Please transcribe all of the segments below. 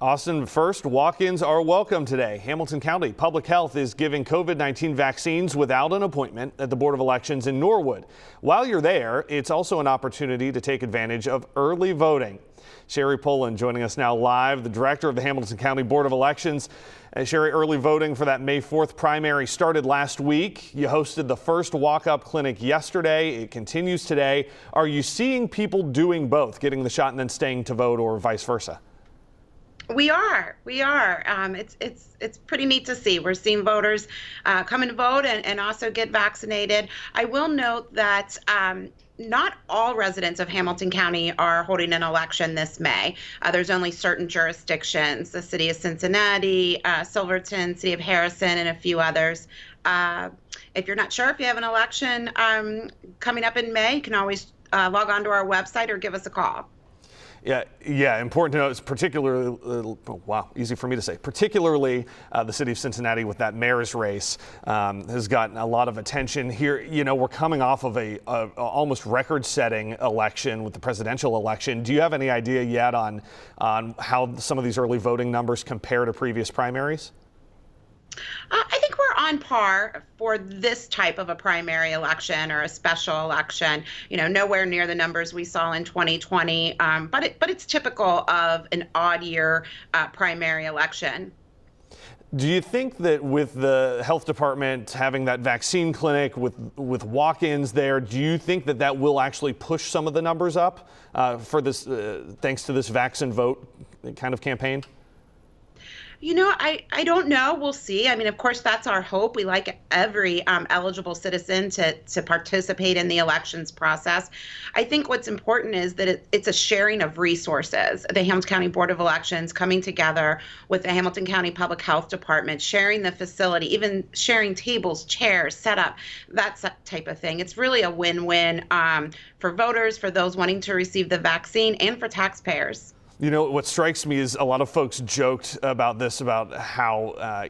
Austin, first, walk-ins are welcome today. Hamilton County Public Health is giving COVID-19 vaccines without an appointment at the Board of Elections in Norwood. While you're there, it's also an opportunity to take advantage of early voting. Sherry Poland joining us now live, the director of the Hamilton County Board of Elections. Sherry, early voting for that May 4th primary started last week. You hosted the first walk-up clinic yesterday. It continues today. Are you seeing people doing both, getting the shot and then staying to vote, or vice versa? We are. It's pretty neat to see. We're seeing voters come and vote and also get vaccinated. I will note that not all residents of Hamilton County are holding an election this May. There's only certain jurisdictions, the city of Cincinnati, Silverton, city of Harrison, and a few others. If you're not sure if you have an election coming up in May, you can always log on to our website or give us a call. Yeah. Important to know, it's particularly, easy for me to say, particularly the city of Cincinnati with that mayor's race has gotten a lot of attention here. You know, we're coming off of a almost record-setting election with the presidential election. Do you have any idea yet on how some of these early voting numbers compare to previous primaries? I think we're on par for this type of a primary election or a special election. You know, nowhere near the numbers we saw in 2020, but it's typical of an odd year primary election. Do you think that with the health department having that vaccine clinic with walk-ins there, do you think that that will actually push some of the numbers up for this, thanks to this Vax and Vote kind of campaign? You know, I don't know. We'll see. I mean, of course, that's our hope. We like every eligible citizen to participate in the elections process. I think what's important is that it's a sharing of resources. The Hamilton County Board of Elections coming together with the Hamilton County Public Health Department, sharing the facility, even sharing tables, chairs, setup, that type of thing. It's really a win-win for voters, for those wanting to receive the vaccine, and for taxpayers. You know, what strikes me is a lot of folks joked about this, about how,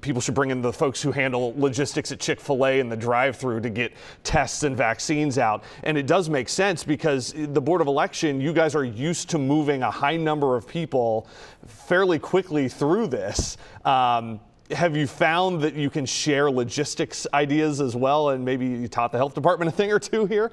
people should bring in the folks who handle logistics at Chick-fil-A in the drive-thru to get tests and vaccines out. And it does make sense because the Board of Election, you guys are used to moving a high number of people fairly quickly through this. Have you found that you can share logistics ideas as well? And maybe you taught the health department a thing or two here?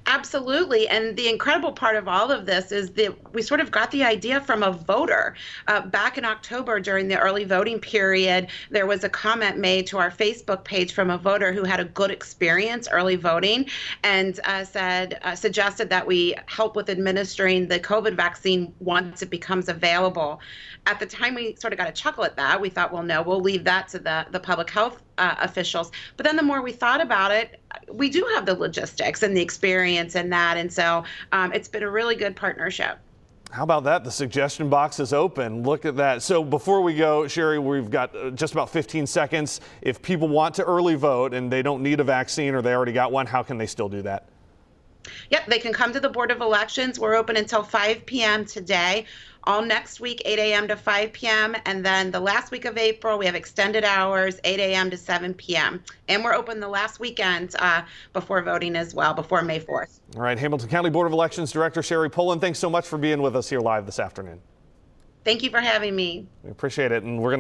Absolutely. And the incredible part of all of this is that we sort of got the idea from a voter. Back in October, during the early voting period, there was a comment made to our Facebook page from a voter who had a good experience early voting and suggested that we help with administering the COVID vaccine once it becomes available. At the time, we sort of got a chuckle at that. We thought, well, no, we'll leave that to the public health officials. But then the more we thought about it, we do have the logistics and the experience in that. And so it's been a really good partnership. How about that? The suggestion box is open. Look at that. So before we go, Sherry, we've got just about 15 seconds. If people want to early vote and they don't need a vaccine or they already got one, how can they still do that? Yep, they can come to the Board of Elections. We're open until 5 p.m. today. All next week, 8 a.m. to 5 p.m. And then the last week of April, we have extended hours, 8 a.m. to 7 p.m. And we're open the last weekend before voting as well, before May 4th. All right, Hamilton County Board of Elections Director Sherry Poland, thanks so much for being with us here live this afternoon. Thank you for having me. We appreciate it. And we're going to